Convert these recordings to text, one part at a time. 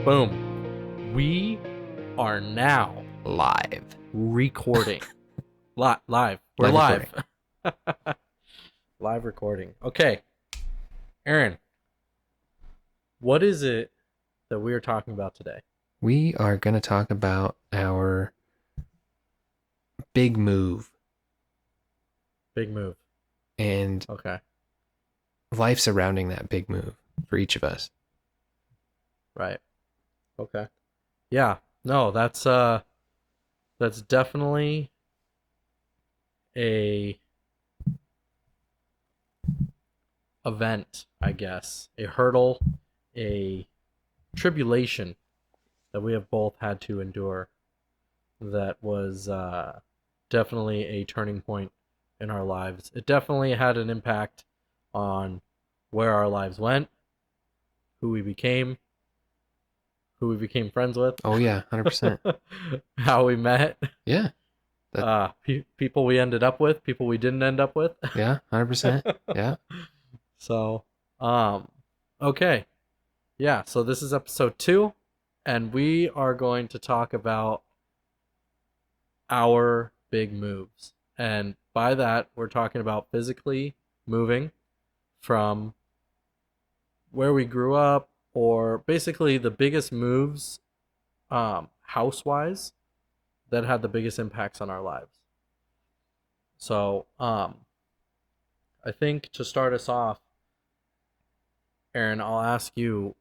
Boom. We are now Live. recording. Live. We're Live live. Live recording. Okay. Aaron, what is it that we are talking about today? We are going to talk about our big move Big move. and Okay. life surrounding that big move for each of us. Right. Okay. Yeah. No, that's definitely a event, I guess. A hurdle, a tribulation that we have both had to endure that was definitely a turning point in our lives. It definitely had an impact on where our lives went, who we became, friends with, Oh, yeah, 100%. how we met, Yeah. people we ended up with, people we didn't end up with. Yeah, 100%. Yeah. So, um, okay. Yeah, so this is episode 2, and we are going to talk about our big moves. And by that, we're talking about physically moving from where we grew up, or basically the biggest moves, house wise, that had the biggest impacts on our lives. So, I think to start us off, Aaron, I'll ask you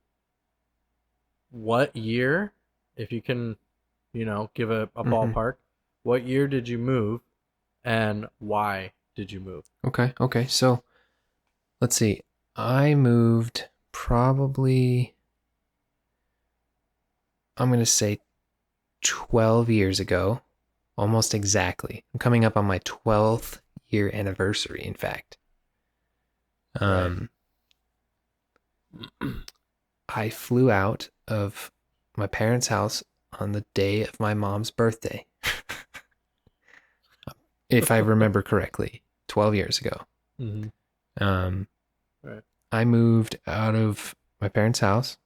what year, if you can, give a Mm-hmm. ballpark, what year did you move and why did you move? Okay. So let's see. I moved probably, I'm going to say 12 years ago, almost exactly. I'm coming up on my 12th year anniversary, in fact. Right. Um, I flew out of my parents' house on the day of my mom's birthday, if I remember correctly, 12 years ago. Mm-hmm. Um, Right. I moved out of my parents' house.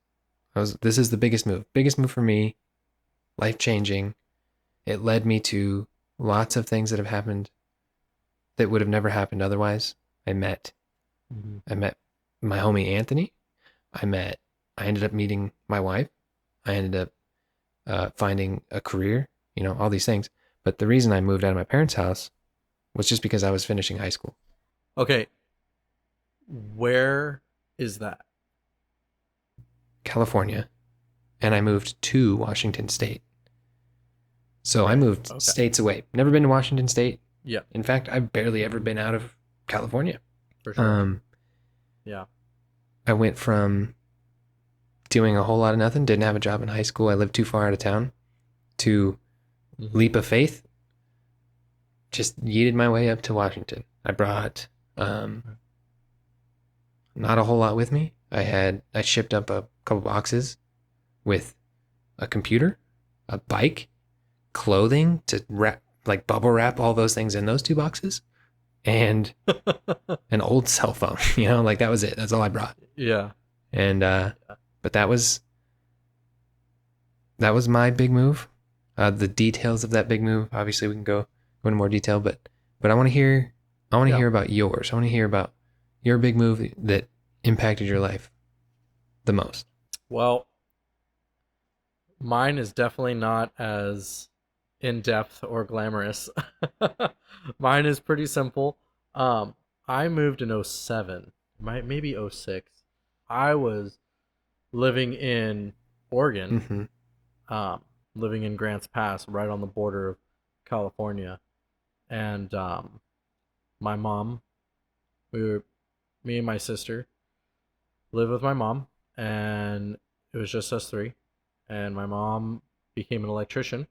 This is the biggest move for me, life changing. It led me to lots of things that have happened that would have never happened otherwise. I met, Mm-hmm. I met my homie Anthony. I ended up meeting my wife. I ended up finding a career, all these things. But the reason I moved out of my parents' house was just because I was finishing high school. Okay, where is that? California, and I moved to Washington State. So I Right. moved Okay. states away. Never been to Washington State. Yeah, In fact, I've barely ever been out of California. for sure. Um, Yeah. I went from doing a whole lot of nothing, didn't have a job in high school, I lived too far out of town, to Mm-hmm. leap of faith, just yeeted my way up to Washington. I brought not a whole lot with me. I shipped up a couple boxes with a computer, a bike, clothing to wrap, like bubble wrap all those things in those 2 boxes, and an old cell phone. Like that was it. That's all I brought. Yeah. And but that was my big move. The details of that big move, obviously, we can go into more detail, but I want to hear about yours. I want to hear about your big move that impacted your life the most. Well, mine is definitely not as in depth or glamorous. Mine is pretty simple. Um, I moved in '07, maybe '06. I was living in Oregon, Mm-hmm. um, living in Grants Pass, right on the border of California, and my mom, we were, me and my sister lived with my mom, and it was just us three. And my mom became an electrician,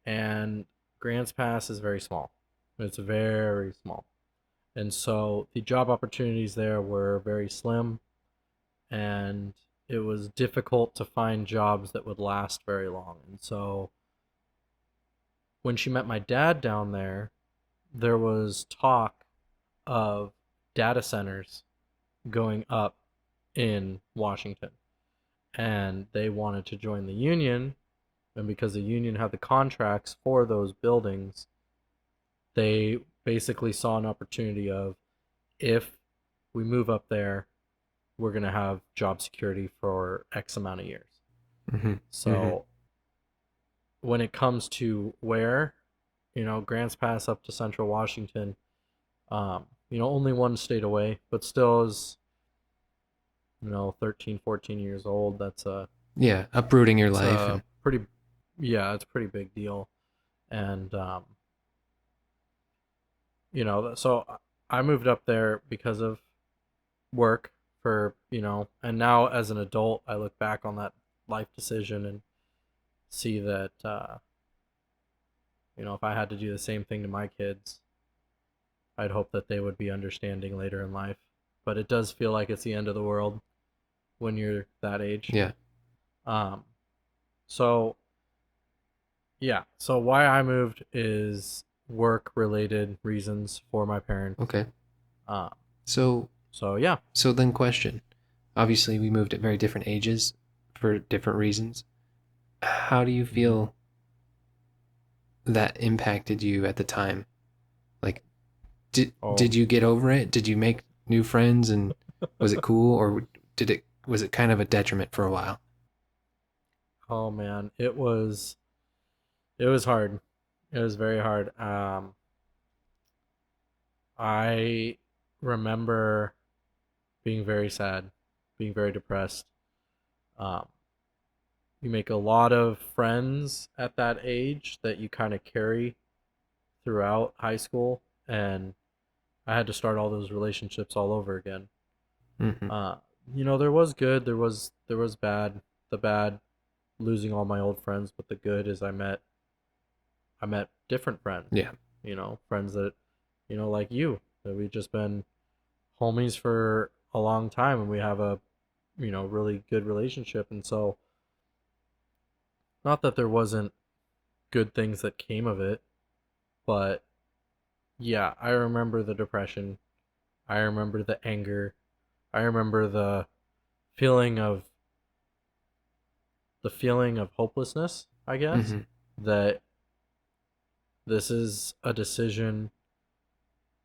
and Grants Pass is very small. It's very small. And so the job opportunities there were very slim, and it was difficult to find jobs that would last very long. And so when she met my dad down there was talk of data centers going up in Washington. and they wanted to join the union. And because the union had the contracts for those buildings, they basically saw an opportunity of, if we move up there, we're going to have job security for X amount of years. Mm-hmm. So when it comes to where, Grants Pass up to Central Washington, only one state away, but still is, 13, 14 years old. That's Yeah, uprooting your it's life a and pretty, yeah, it's a pretty big deal. And, so I moved up there because of work for, and now as an adult, I look back on that life decision and see that, if I had to do the same thing to my kids, I'd hope that they would be understanding later in life. But it does feel like it's the end of the world when you're that age. yeah. Um, so yeah, so why I moved is work related reasons for my parents. Okay. Um, So so yeah. so then question. Obviously we moved at very different ages for different reasons. How do you feel that impacted you at the time? Like Oh, did you get over it? Did you make new friends and was it cool, or was it kind of a detriment for a while? oh man, it was hard. It was very hard. I remember being very sad, being very depressed. Um, you make a lot of friends at that age that you kind of carry throughout high school, and I had to start all those relationships all over again. Mm-hmm. Uh, there was good, there was bad. The bad, losing all my old friends, but the good is I met different friends. Yeah. Friends that, like you, that we've just been homies for a long time, and we have a, really good relationship. And so, not that there wasn't good things that came of it, but yeah, I remember the depression. I remember the anger. I remember feeling of the feeling of hopelessness, I guess, Mm-hmm. that this is a decision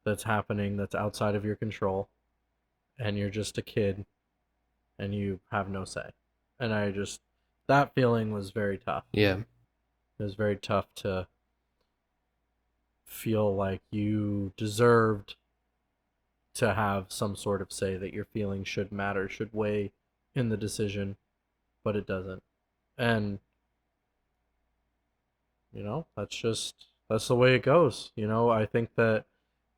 that's happening that's outside of your control, and you're just a kid and you have no say. And that feeling was very tough. Yeah. It was very tough to feel like you deserved to have some sort of say, that your feelings should matter, should weigh in the decision, but it doesn't. And, that's the way it goes. I think that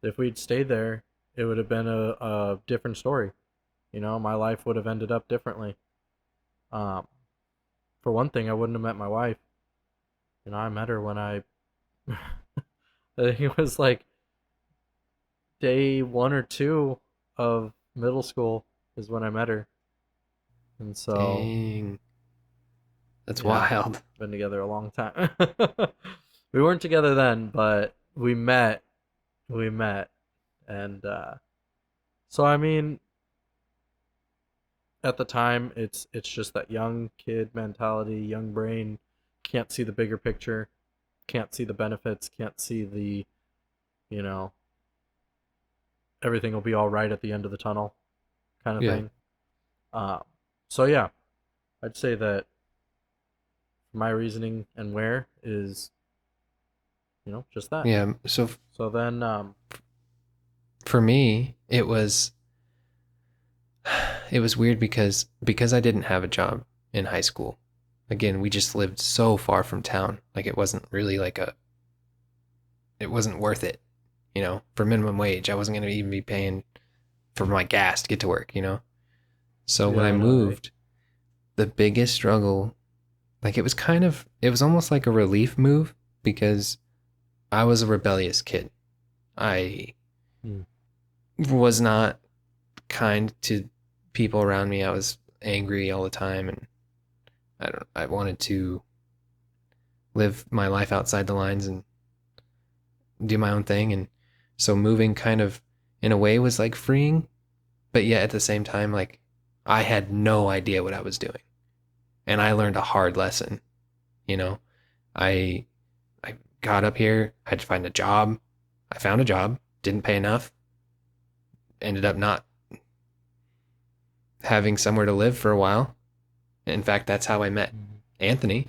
if we'd stayed there, it would have been a different story. My life would have ended up differently. Um, for one thing, I wouldn't have met my wife. I met her when I think it was like day 1 or 2 of middle school is when I met her. And so, Dang. That's yeah, wild. been together a long time. We weren't together then, but we met. We met. And so, I mean, at the time, it's just that young kid mentality, young brain, can't see the bigger picture, can't see the benefits, can't see the, you know, everything will be all right at the end of the tunnel kind of Yeah. thing. Uh, so yeah, I'd say that my reasoning and where is, just that. Yeah. So So then, for me, it was weird because I didn't have a job in high school. Again, we just lived so far from town. Like it wasn't really it wasn't worth it, for minimum wage. I wasn't going to even be paying for my gas to get to work, So when yeah, I I know, right? moved, the biggest struggle, like it was almost like a relief move because I was a rebellious kid. I Hmm. was not kind to people around me. I was angry all the time, and I wanted to live my life outside the lines and do my own thing. And so moving kind of in a way was like freeing, but yet at the same time, like I had no idea what I was doing. And I learned a hard lesson. You know, I I got up here, I had to find a job. I found a job, didn't pay enough, ended up not having somewhere to live for a while. In fact, that's how I met Anthony.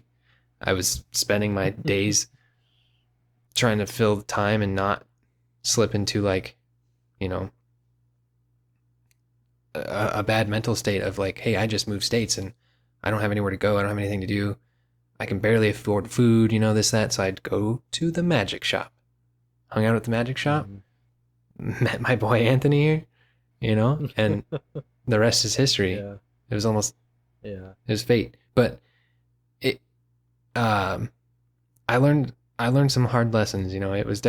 I was spending my days trying to fill the time and not slip into like, you know, a bad mental state of like, hey, I just moved states and I don't have anywhere to go. I don't have anything to do. I can barely afford food, you know, this, that. So I'd go to the magic shop, hung out at the magic shop, met my boy Anthony here, you know, and the rest is history. Yeah. It was almost, Yeah. it was fate. But it, um, I learned some hard lessons, you know, it was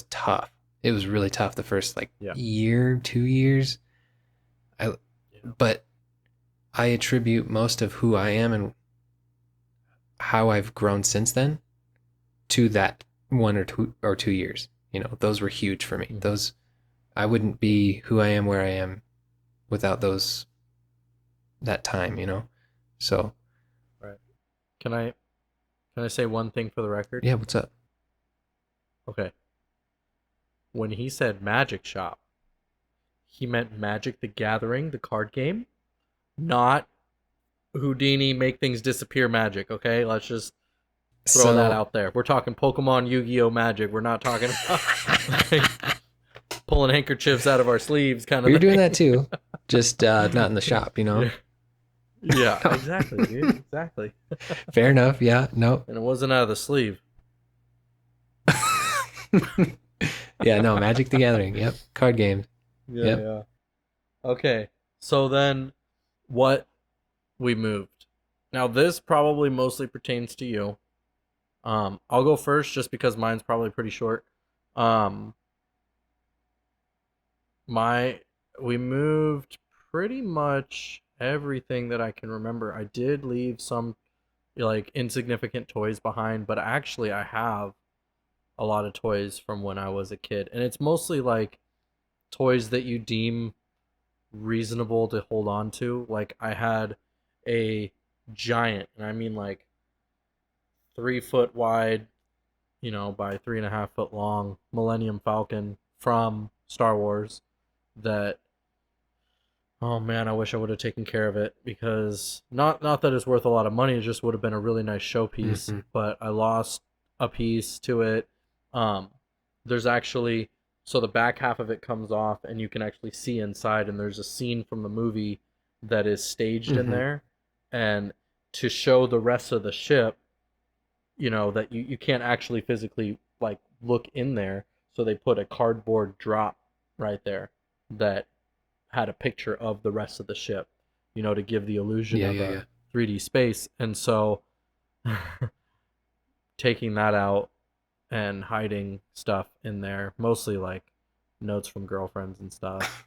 tough. It was really tough the first like year, 2 years. But I attribute most of who I am and how I've grown since then to that 1 or 2 years. You know, those were huge for me. Those, I wouldn't be who I am where I am without that time, you know? So. Right. Can I say one thing for the record? Yeah, what's up? Okay. When he said magic shop, he meant Magic the Gathering, the card game, not Houdini make things disappear magic, okay? Let's just throw that out there. We're talking Pokemon, Yu-Gi-Oh magic. We're not talking about like, pulling handkerchiefs out of our sleeves kind of We're thing. doing that too. Just not in the shop, you know? Yeah, exactly, dude. Exactly. Fair enough. Yeah, no. And it wasn't out of the sleeve. Yeah, no, Magic the Gathering. Yep. Card games. Yeah, Yep. yeah. Okay. So then what we moved. Now this probably mostly pertains to you. I'll go first just because mine's probably pretty short. We moved pretty much everything that I can remember. I did leave some like insignificant toys behind, but actually I have a lot of toys from when I was a kid. And it's mostly like toys that you deem reasonable to hold on to. Like I had a giant, and I mean like 3 foot wide, you know, by 3.5 foot long Millennium Falcon from Star Wars that, oh man, I wish I would have taken care of it, because not that it's worth a lot of money, it just would have been a really nice showpiece, but I lost a piece to it. There's actually, so the back half of it comes off and you can actually see inside, and there's a scene from the movie that is staged in there, and to show the rest of the ship, you know, that you can't actually physically like look in there, so they put a cardboard drop right there that had a picture of the rest of the ship, you know, to give the illusion of a 3D space. And so taking that out and hiding stuff in there, mostly like notes from girlfriends and stuff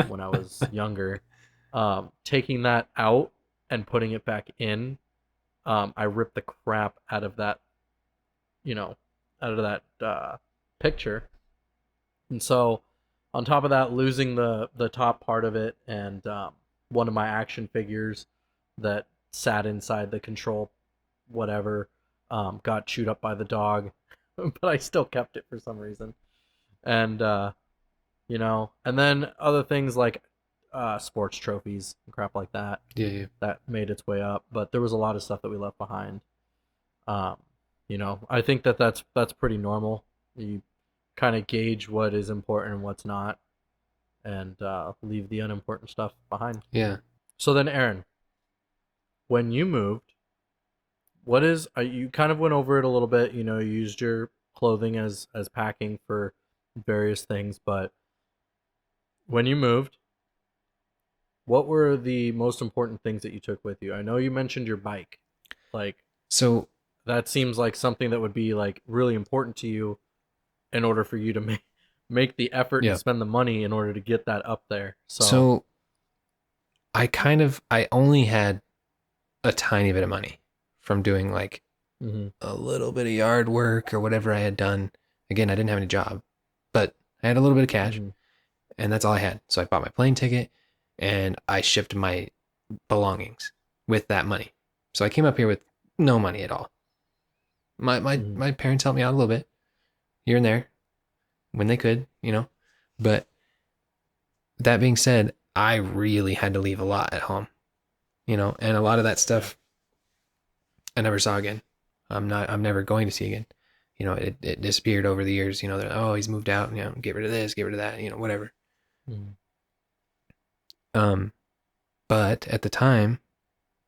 when I was younger, taking that out and putting it back in, I ripped the crap out of that, you know, out of that picture. And so on top of that, losing the top part of it, and one of my action figures that sat inside the control whatever got chewed up by the dog, but I still kept it for some reason. And you know, and then other things like sports trophies and crap like that. Yeah. That made its way up, but there was a lot of stuff that we left behind. You know, I think that's pretty normal. You kind of gauge what is important and what's not, and leave the unimportant stuff behind. Yeah. So then, Aaron, when you moved, what is you kind of went over it a little bit. You know, you used your clothing as packing for various things, but when you moved, what were the most important things that you took with you? I know you mentioned your bike. Like, so that seems like something that would be like really important to you in order for you to make the effort and spend the money in order to get that up there. So I only had a tiny bit of money from doing like a little bit of yard work or whatever I had done. Again, I didn't have any job, but I had a little bit of cash, and that's all I had. So I bought my plane ticket and I shipped my belongings with that money. So I came up here with no money at all. Mhm. My parents helped me out a little bit here and there when they could, you know. But that being said, I really had to leave a lot at home, you know, and a lot of that Yeah. stuff I never saw again. I'm never going to see again. You know, it disappeared over the years. You know, oh, he's moved out. You know, get rid of this, get rid of that. You know, whatever. Mhm. Um, but at the time,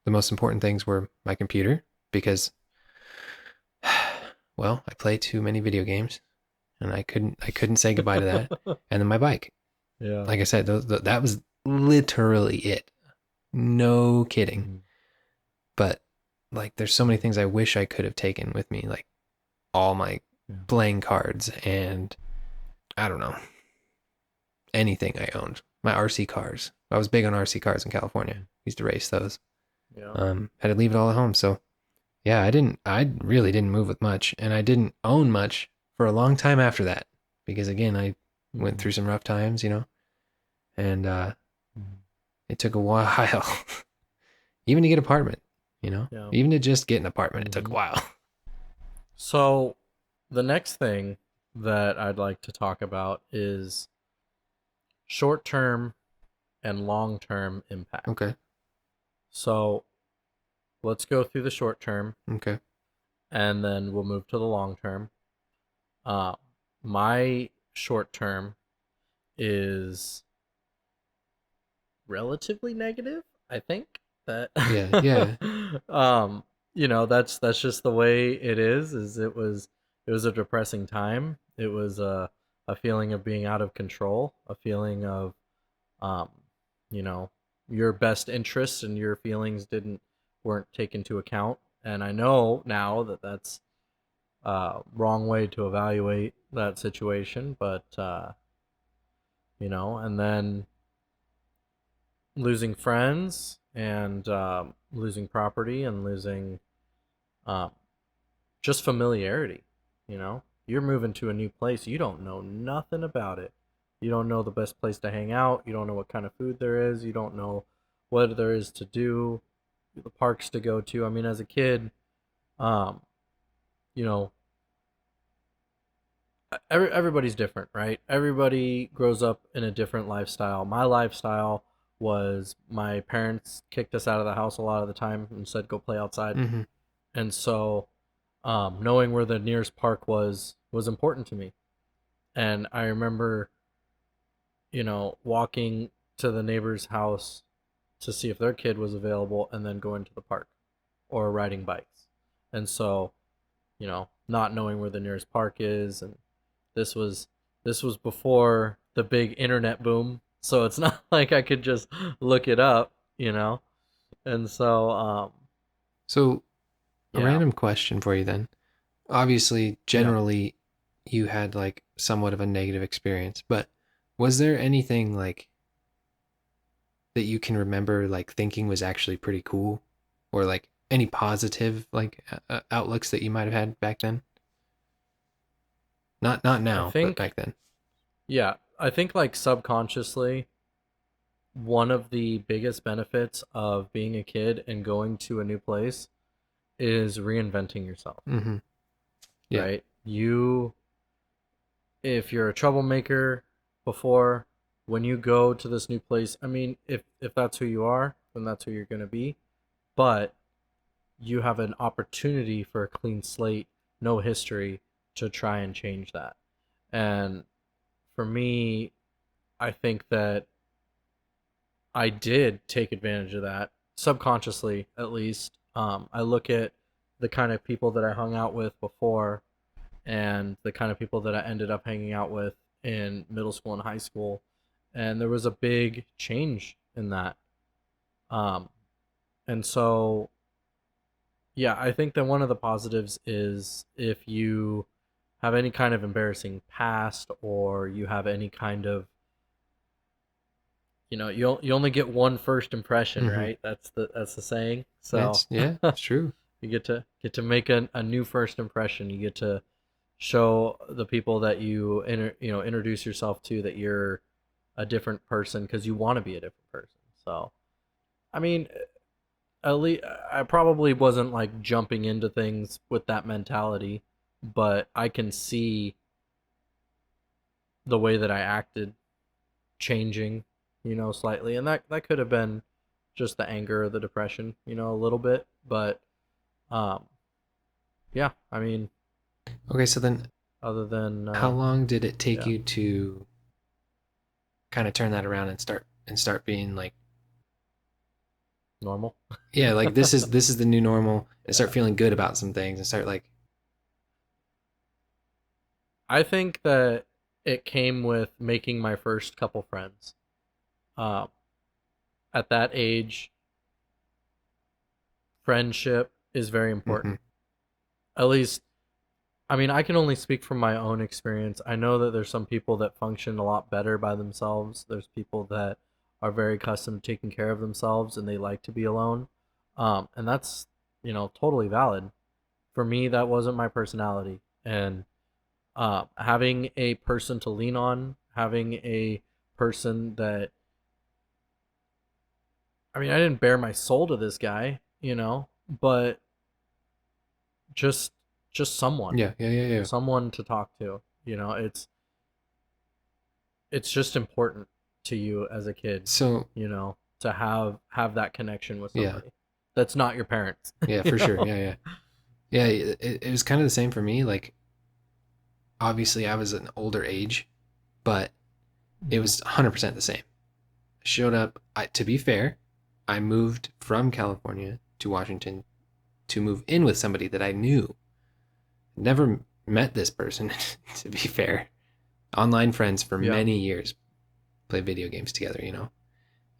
the most important things were my computer because, well, I play too many video games, and I couldn't say goodbye to that. And then my bike. Yeah. Like I said, that was literally it. No kidding. Mhm. But like, there's so many things I wish I could have taken with me, like all my Yeah. playing cards and I don't know, anything I owned. My RC cars. I was big on RC cars in California. Mhm. Used to race those. Yeah. Had to leave it all at home. So yeah, I really didn't move with much, and I didn't own much for a long time after that because again, I went Mhm. through some rough times, you know, and Mhm. it took a while, even to get an apartment, you know, Yeah. even to just get an apartment, it took a Mhm. while. So the next thing that I'd like to talk about is short-term and long-term impact. Okay, So let's go through the short term okay, and then we'll move to the long term. Uh, my short term is relatively negative, I think that yeah, yeah, um that's just the way it is it was a depressing time. It was a feeling of being out of control, a feeling of um you know your best interests and your feelings didn't weren't taken into account, and I know now that that's wrong way to evaluate that situation, but and then losing friends and losing property and losing um, just familiarity. You're moving to a new place. You don't know nothing about it. You don't know the best place to hang out. You don't know what kind of food there is. You don't know what there is to do, the parks to go to. I mean, as a kid, um, you know, everybody's different, right? Everybody grows up in a different lifestyle. My lifestyle was my parents kicked us out of the house a lot of the time and said go play outside. mm-hmm. And so knowing where the nearest park was important to me. And I remember, walking to the neighbor's house to see if their kid was available and then going to the park or riding bikes. And so, not knowing where the nearest park is, and this was this was before the big internet boom, so it's not like I could just look it up. And so So a yeah. random question for you then. Obviously, Yeah. generally, you had like somewhat of a negative experience, but was there anything like that you can remember like thinking was actually pretty cool, or like any positive like outlooks that you might have had back then? Not I now, but think back then. yeah, I think like subconsciously one of the biggest benefits of being a kid and going to a new place is reinventing yourself, Mm-hmm. Yeah. right? If you're a troublemaker before, when you go to this new place, I mean, if that's who you are, then that's who you're going to be. But you have an opportunity for a clean slate, no history, to try and change that. And for me, I think that I did take advantage of that subconsciously, at least. I look at the kind of people that I hung out with before and the kind of people that I ended up hanging out with in middle school and high school, and there was a big change in that. Um, and so, yeah, I think that one of the positives is if you have any kind of embarrassing past or you have any kind of you only get one first impression, Mm-hmm. right? That's the saying. So That's yeah, it's true. you get to make a new first impression. You get to show the people that introduce yourself to that you're a different person because you want to be a different person. So I mean, at least I probably wasn't like jumping into things with that mentality, but I can see the way that I acted changing, slightly, and that could have been just the anger or the depression, a little bit, but um, yeah, I mean, Okay, so then other than how long did it take yeah, you to kind of turn that around and start being like, normal. yeah, like this is the new normal, and start Yeah, feeling good about some things and start like, I think that it came with making my first couple friends. Um, at that age, friendship is very mm-hmm, important. At least, I mean, I can only speak from my own experience. I know that there's some people that function a lot better by themselves. There's people that are very accustomed to taking care of themselves and they like to be alone. And that's, totally valid. For me, that wasn't my personality. And having a person to lean on, having a person that, I mean, I didn't bare my soul to this guy, but just just someone, yeah, yeah, yeah, yeah. someone to talk to. It's just important to you as a kid, So to have that connection with yeah, somebody that's not your parents. yeah, you for sure, know. yeah, yeah, yeah. It was kind of the same for me. Like obviously, I was an older age, but it Mhm. was 100% the same. Showed up. To be fair, I moved from California to Washington to move in with somebody that I knew. Never met this person, to be fair. Online friends for Yeah. many years, played video games together,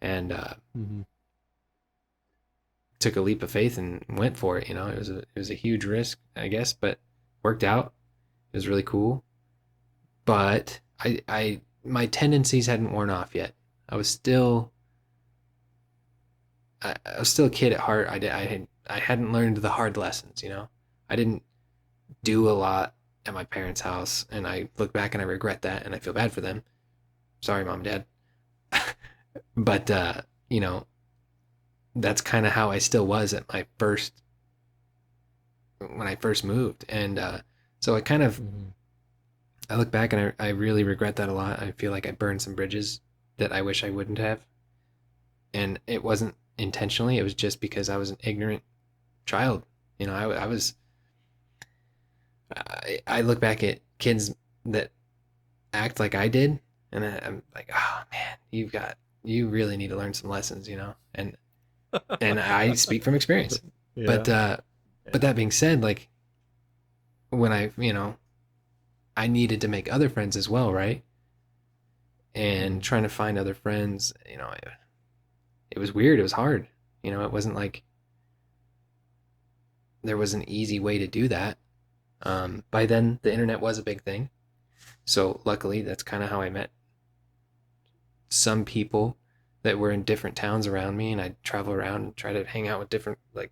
and Hmm. took a leap of faith and went for it. It was a huge risk, I guess, but worked out. It was really cool. But I my tendencies hadn't worn off yet. I was still I was still a kid at heart. I hadn't learned the hard lessons. I didn't do a lot at my parents' house, and I look back and I regret that, and I feel bad for them. Sorry, mom and dad. But you know, that's kind of how I still was at my first when I first moved, and so Hmm. I look back and I really regret that a lot. I feel like I burned some bridges that I wish I wouldn't have, and it wasn't intentionally. It was just because I was an ignorant child. I was. I look back at kids that act like I did, and I'm like, oh man, you really need to learn some lessons, and I speak from experience. But Yeah. but Yeah. that being said, like when I needed to make other friends as well, right? And Hmm. trying to find other friends, it was weird. It was hard. It wasn't like there was an easy way to do that. By then, the internet was a big thing. So luckily, that's kind of how I met some people that were in different towns around me, and I'd travel around and try to hang out with different like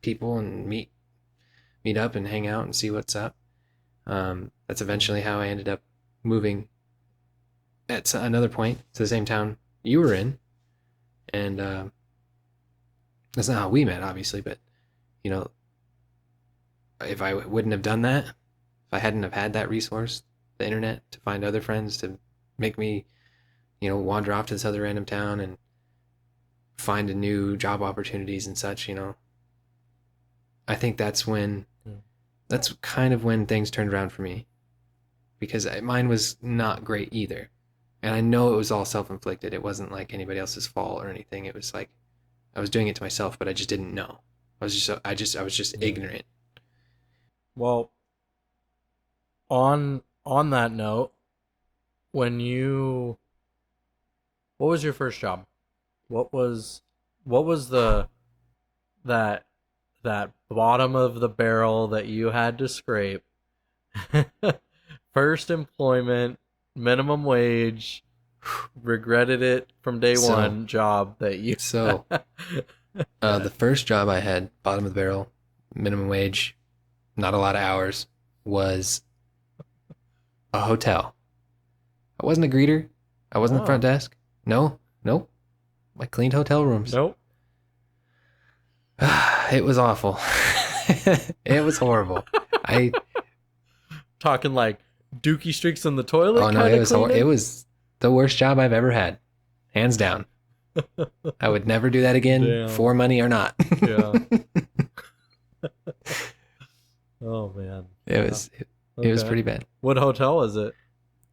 people and meet up and hang out and see what's up. That's eventually Hmm. how I ended up moving at another point to the same town you were in, and that's not how we met, obviously. But you know, if I wouldn't have done that, if I hadn't have had that resource, the internet, to find other friends to make me, wander off to this other random town and find a new job opportunities and such, I think that's kind of when things turned around for me because mine was not great either. And I know it was all self inflicted. It wasn't like anybody else's fault or anything. It was like I was doing it to myself, but I just didn't know. I was just Yeah. ignorant. Well, on that note, when you what was your first job? What was what was the that that bottom of the barrel that you had to scrape? First employment, minimum wage, regretted it from day So one job that you so yeah. the first job I had, bottom of the barrel, minimum wage, not a lot of hours, was a hotel. I wasn't a greeter. I wasn't the front Oh, desk. No, nope. I cleaned hotel rooms. nope. It was awful. It was horrible. I Talking like dookie streaks in the toilet. Oh no, kinda it cleaning? was the worst job I've ever had, hands down. I would never do that again, Damn. for money or not. Yeah. Oh man. It was Okay. pretty bad. What hotel was it?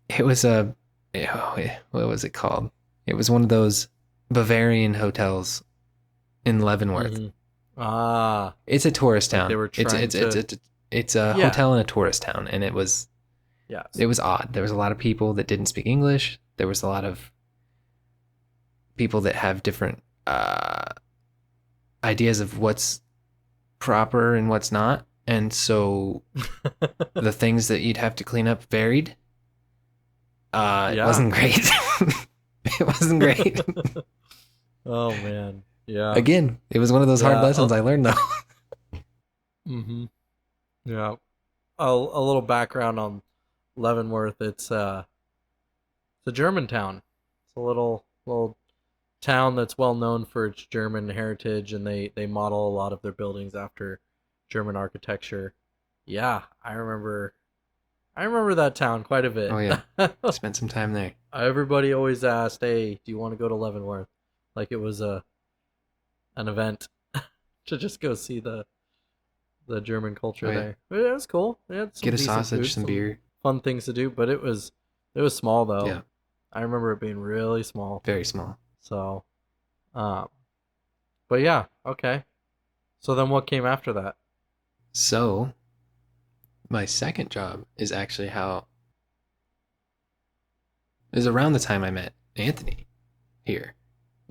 It was what was it called? It was one of those Bavarian hotels in Leavenworth. Mhm. Ah. It's a tourist Like town. they were trying It's a Yeah. hotel in a tourist town, and it was Yes. odd. There was a lot of people that didn't speak English. There was a lot of people that have different ideas of what's proper and what's not, and so the things that you'd have to clean up varied. It Yeah. wasn't great. It wasn't great. Oh man. Yeah. Again, it was one of those hard Yeah, lessons I learned though. Mm-hmm. Yeah. A little background on Leavenworth. It's a German town. It's a little town that's well known for its German heritage, and they model a lot of their buildings after German architecture. Yeah, I remember that town quite a bit. Oh, yeah. I spent some time there. Everybody always asked, "Hey, do you want to go to Leavenworth?" Like it was an event to just go see the German culture Oh, yeah. there. But it was cool. They had some Get a decent sausage, food, some beer. fun things to do, but it was small though. Yeah. I remember it being really small. Very small. So, but yeah, okay. So then what came after that? So, my second job is actually is around the time I met Anthony here,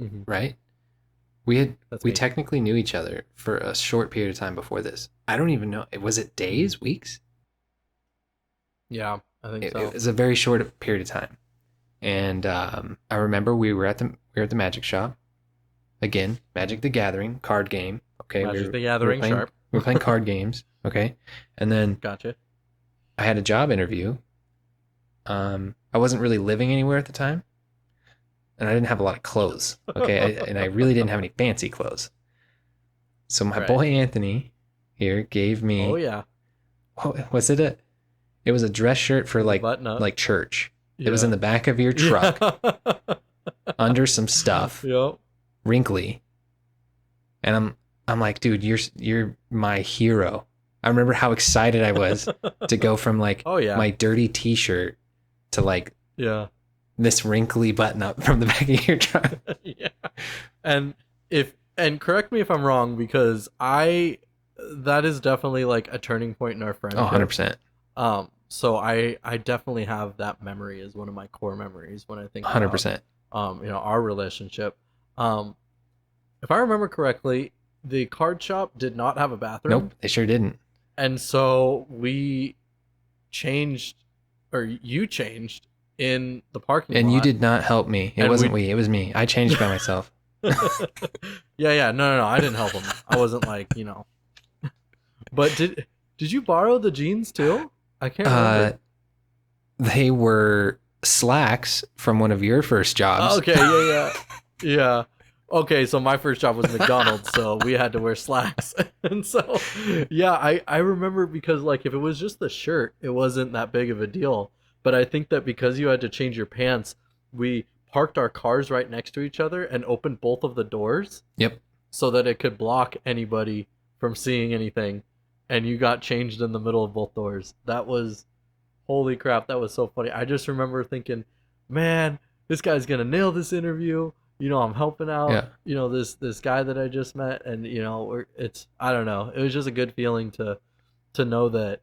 Mm-hmm. right? We That's we me. technically knew each other for a short period of time before this. I don't even know. Was it days, weeks? Yeah, I think so. It was a very short period of time. And I remember we were at the magic shop. Again, Magic the Gathering card game. Okay, Magic the Gathering, playing, sharp. we were playing card games. Okay, and then Gotcha. I had a job interview. I wasn't really living anywhere at the time, and I didn't have a lot of clothes. Okay, and I really didn't have any fancy clothes. So my Right. boy Anthony here gave me. Oh yeah. Was it It was a dress shirt for like button up. church. It was in the back of your truck under some stuff, Yep. wrinkly. And I'm like, dude, you're my hero. I remember how excited I was to go from like Oh yeah. my dirty t-shirt to like Yeah. this wrinkly button up from the back of your truck. Yeah. And correct me if I'm wrong, because that is definitely like a turning point in our friendship. Oh, 100%. So I definitely have that memory as one of my core memories when I think 100%. about our relationship. If I remember correctly, the card shop did not have a bathroom. Nope, they sure didn't. And so we changed, or you changed in the parking lot. And you did not help me. It And wasn't we, it was me. I changed by myself. Yeah. No. I didn't help him. I wasn't like, But did you borrow the jeans too? I can't remember. They were slacks from one of your first jobs. Okay, yeah. Okay, so my first job was McDonald's, so we had to wear slacks. And so, yeah, I remember, because like if it was just the shirt, it wasn't that big of a deal. But I think that because you had to change your pants, we parked our cars right next to each other and opened both of the doors. Yep. So that it could block anybody from seeing anything. And you got changed in the middle of both doors. That was, holy crap, that was so funny. I just remember thinking, man, this guy's gonna nail this interview. I'm helping out. Yeah. This guy that I just met, and it's, I don't know. It was just a good feeling to know that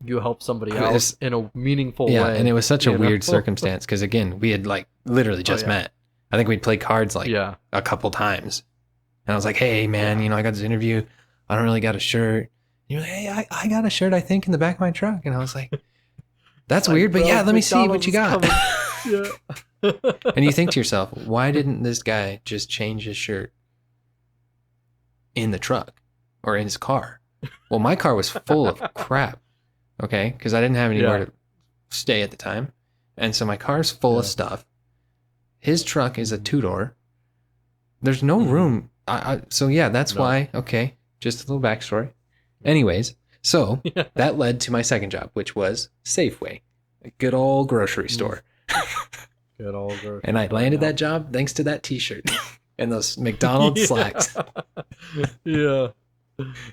you help somebody It out was- in a meaningful Yeah, way. and it was such a you know? weird circumstance because again, we had like literally just yeah. met. I think we'd played cards like Yeah. a couple times, and I was like, "Hey, man, I got this interview. I don't really got a shirt." And you're like, "Hey, I got a shirt. I think in the back of my truck," and I was like, "That's Like, weird, but bro, yeah, let me see what you got." McDonald's is coming. Yeah. And you think to yourself, why didn't this guy just change his shirt in the truck or in his car? Well, my car was full of crap, okay, because I didn't have anywhere Yeah. to stay at the time, and so my car's full of Yeah. stuff. His truck is a two-door. There's no Mhm. room. So yeah, that's No. why. Okay, Just a little backstory. Anyways, so Yeah. that led to my second job, which was Safeway, a good old grocery store. Good old grocery And I store, landed yeah. that job thanks to that T-shirt and those McDonald's slacks. Yeah.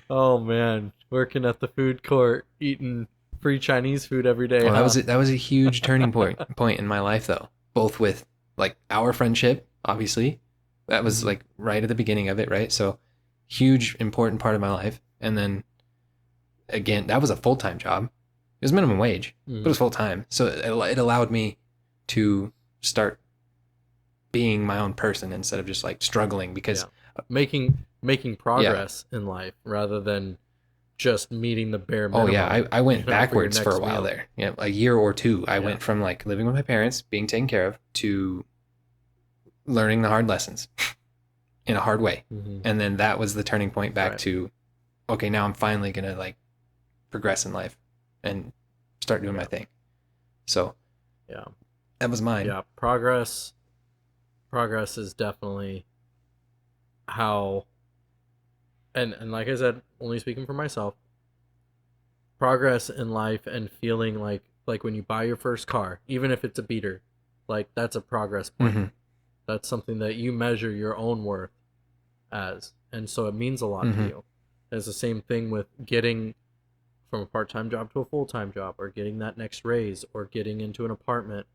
Oh man, working at the food court, eating free Chinese food every day, Oh, huh? that was a huge turning point in my life, though. Both with like our friendship, obviously, that was Mhm. like right at the beginning of it, right? So huge, important part of my life. And then again, that was a full time job. It was minimum wage, but it Mhm. was full time. So it allowed me to start being my own person instead of just like struggling because Yeah. Making yeah. progress in life rather than just meeting the bare Oh yeah, minimum, I went for your backwards for a next while meal. there. Yeah, a year or two. I Yeah. went from like living with my parents, being taken care of, to learning the hard lessons in a hard way. Hmm. And then that was the turning point back Right. to, okay, now I'm finally gonna like progress in life and start doing my Yeah. thing. So Yeah. that was mine. Yeah. Progress is definitely how, and like I said, only speaking for myself, progress in life and feeling like when you buy your first car, even if it's a beater, like that's a progress point. Mm-hmm. That's something that you measure your own worth as, and so it means a lot to Mm-hmm. you. It's the same thing with getting from a part-time job to a full-time job, or getting that next raise, or getting into an apartment,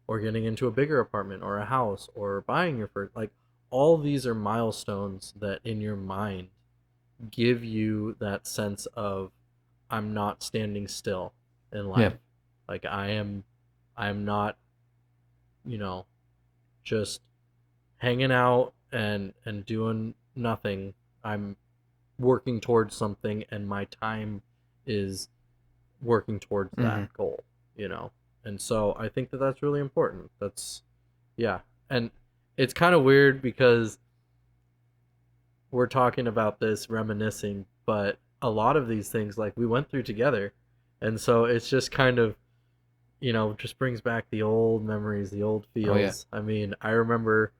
or getting into a bigger apartment or a house, or buying your first, like all these are milestones that in your mind give you that sense of I'm not standing still in Yeah. life. Like I am not, you know, just hanging out and doing nothing. I'm working towards something and my time is working towards Mm-hmm. that goal, you know. And so I think that that's really important. That's yeah. And it's kind of weird because we're talking about this reminiscing, but a lot of these things like we went through together. And so it's just kind of, just brings back the old memories, the old Oh yeah. feels. I mean, I remember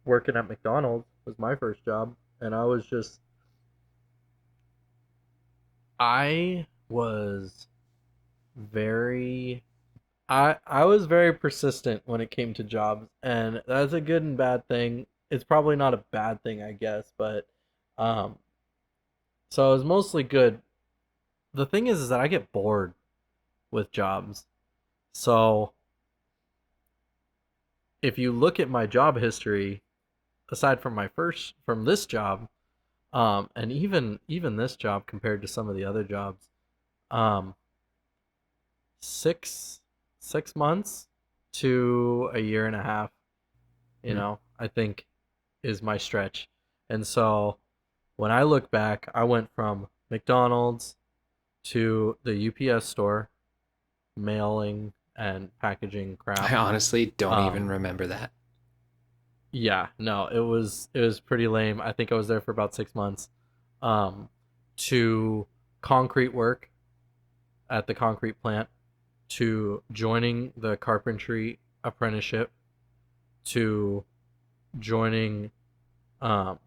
working at McDonald's was my first job, and I was very I was very persistent when it came to jobs, and that's a good and bad thing. It's probably not a bad thing, I guess, but um so it was mostly good. The thing is that I get bored with jobs. So if you look at my job history, aside from from this job, and even this job compared to some of the other jobs, um, six 6 months to a year and a half, Mm. I think is my stretch. And so when I look back, I went from McDonald's to the UPS store, mailing and packaging crap. I honestly don't even Um, remember that. yeah, no, it was pretty lame. I think I was there for about 6 months. Um, to concrete work at the concrete plant, to joining the carpentry apprenticeship, to joining um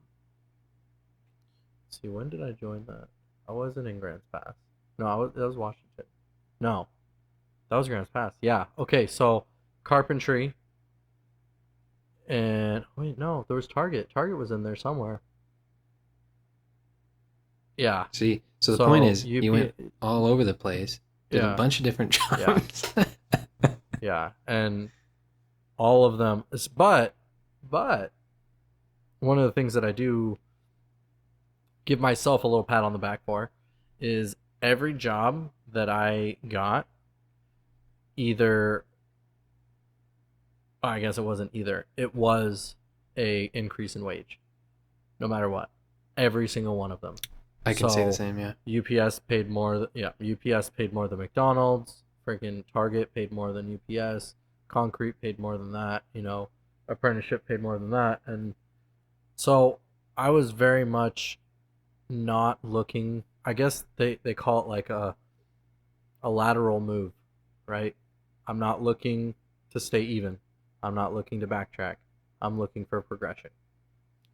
let's see, when did I join that? I wasn't in Grants Pass. No, that was Washington. No, that was Grants Pass. Yeah. Okay, so carpentry and wait, no, there was Target. Target was in there somewhere. Yeah. See, so the point So is, you went UP all over the place, did a yeah, bunch of different yeah, jobs. yeah. And all of them but one of the things that I do give myself a little pat on the back for is every job that I got, either I guess it wasn't either. It was a increase in wage, no matter what. Every single one of them. I can say the So same, yeah. UPS paid more. Yeah, UPS paid more than McDonald's. Freaking Target paid more than UPS. Concrete paid more than that. Apprenticeship paid more than that. And so I was very much not looking. I guess they call it like a lateral move, right? I'm not looking to stay even. I'm not looking to backtrack. I'm looking for progression.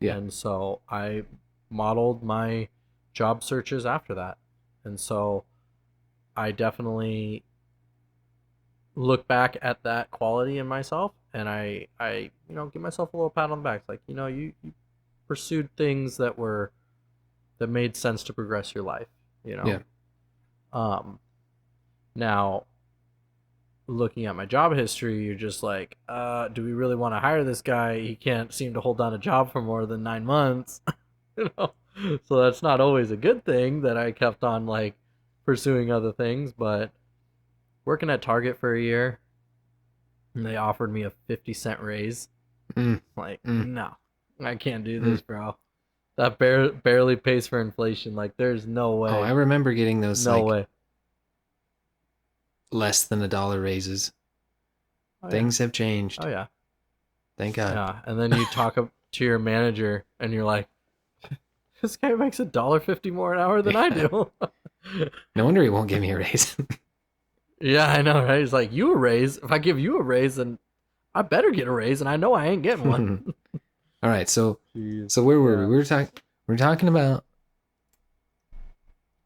Yeah. And so I modeled my job searches after that. And so I definitely look back at that quality in myself, and I give myself a little pat on the back. It's like, you pursued things that made sense to progress your life, you know. Yeah. Um Now, looking at my job history, you're just like, do we really want to hire this guy? He can't seem to hold down a job for more than 9 months. you know? So that's not always a good thing that I kept on like pursuing other things, but working at Target for a year and they offered me a 50-cent raise. Mm, Like, mm, no, I can't do mm. this, bro. That barely pays for inflation. Like, there's no Oh, I way. remember getting those No like way. less than $1 raises. Oh, yeah. Things have changed. Oh, yeah. Thank God. Yeah. And then you talk up to your manager and you're like, this guy makes $1.50 more an hour than I Yeah. do. No wonder he won't give me a raise. Yeah, I know, right? He's like, you a raise. If I give you a raise, then I better get a raise, and I know I ain't getting one. All right, so Jeez. where were we? Yeah. We were talking about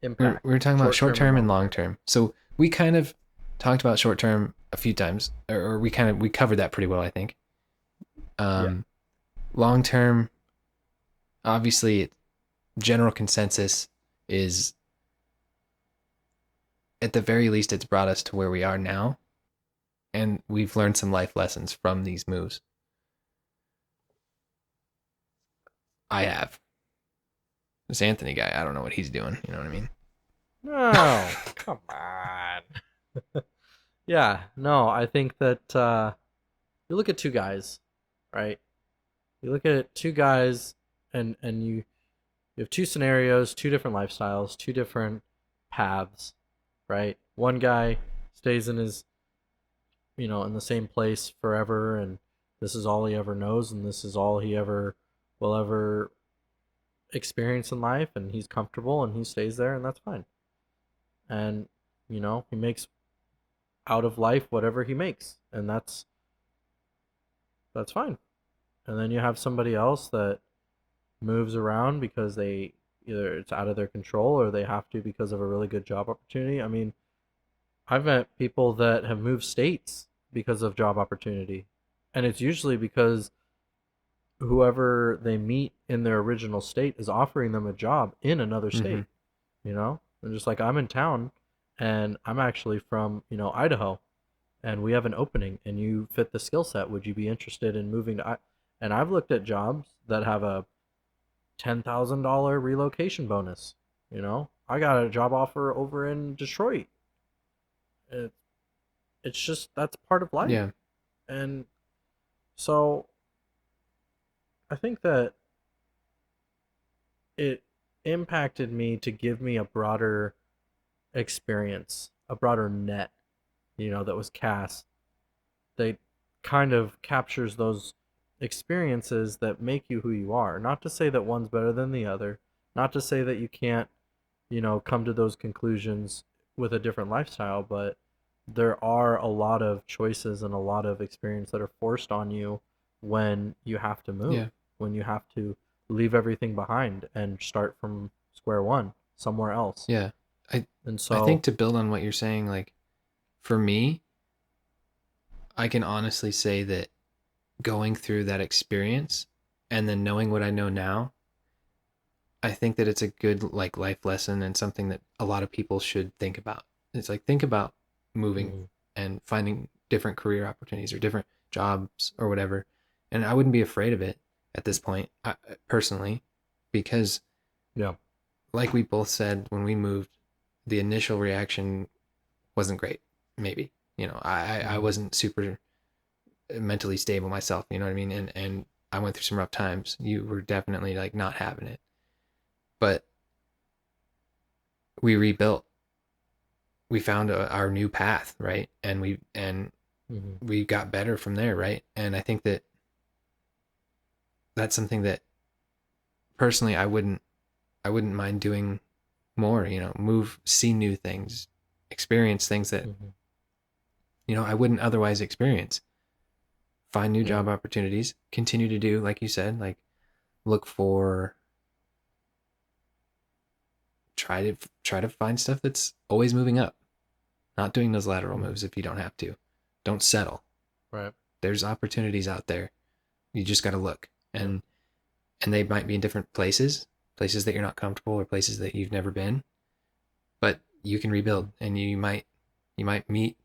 Impact. we were talking about Short short term and term and long long term. term. So we kind of talked about short term a few times, or we covered that pretty well, I think. Yeah. Long term, obviously, general consensus is at the very least it's brought us to where we are now, and we've learned some life lessons from these moves. I have. This Anthony guy, I don't know what he's doing. You know what I mean? No, come on. Yeah, no, I think that you look at two guys, right? You look at two guys, and you have two scenarios, two different lifestyles, two different paths, right? One guy stays in his, in the same place forever, and this is all he ever knows, and this is all he ever will ever experience in life, and he's comfortable, and he stays there, and that's fine. And he makes out of life whatever he makes, and that's fine. And then you have somebody else that moves around because they either it's out of their control or they have to because of a really good job opportunity. I mean, I've met people that have moved states because of job opportunity. And it's usually because whoever they meet in their original state is offering them a job in another Mm-hmm. state, And just like I'm in town and I'm actually from, Idaho, and we have an opening and you fit the skill set. Would you be interested in moving to and I've looked at jobs that have a $10,000 relocation bonus. I got a job offer over in Detroit. It, it's just that's part of life, Yeah. and so I think that it impacted me to give me a broader experience, a broader net, that was cast. They kind of captures those experiences that make you who you are. Not to say that one's better than the other, not to say that you can't come to those conclusions with a different lifestyle, but there are a lot of choices and a lot of experience that are forced on you when you have to move, Yeah. when you have to leave everything behind and start from square one somewhere else. Yeah. I And I so, think to build on what you're saying, like for me, I can honestly say that going through that experience and then knowing what I know now, I think that it's a good like life lesson and something that a lot of people should think about. It's like think about moving mm, and finding different career opportunities or different jobs or whatever. And I wouldn't be afraid of it at this point, personally, because yeah. like we both said when we moved, the initial reaction wasn't great. Maybe I Mm, wasn't super mentally stable myself. You know what I mean? And I went through some rough times. You were definitely like not having it, but we rebuilt. We found our new path, right? mm, We got better from there, right? And I think that that's something that personally I wouldn't mind doing more. Move, see new things, experience things that mm, I wouldn't otherwise experience. Find new yeah. job opportunities. Continue to do like you said, like look for try to find stuff that's always moving up, not doing those lateral moves if you don't have to. Don't settle. Right. There's opportunities out there. You just got to look, and they might be in different places that you're not comfortable, or places that you've never been, but you can rebuild, and you might meet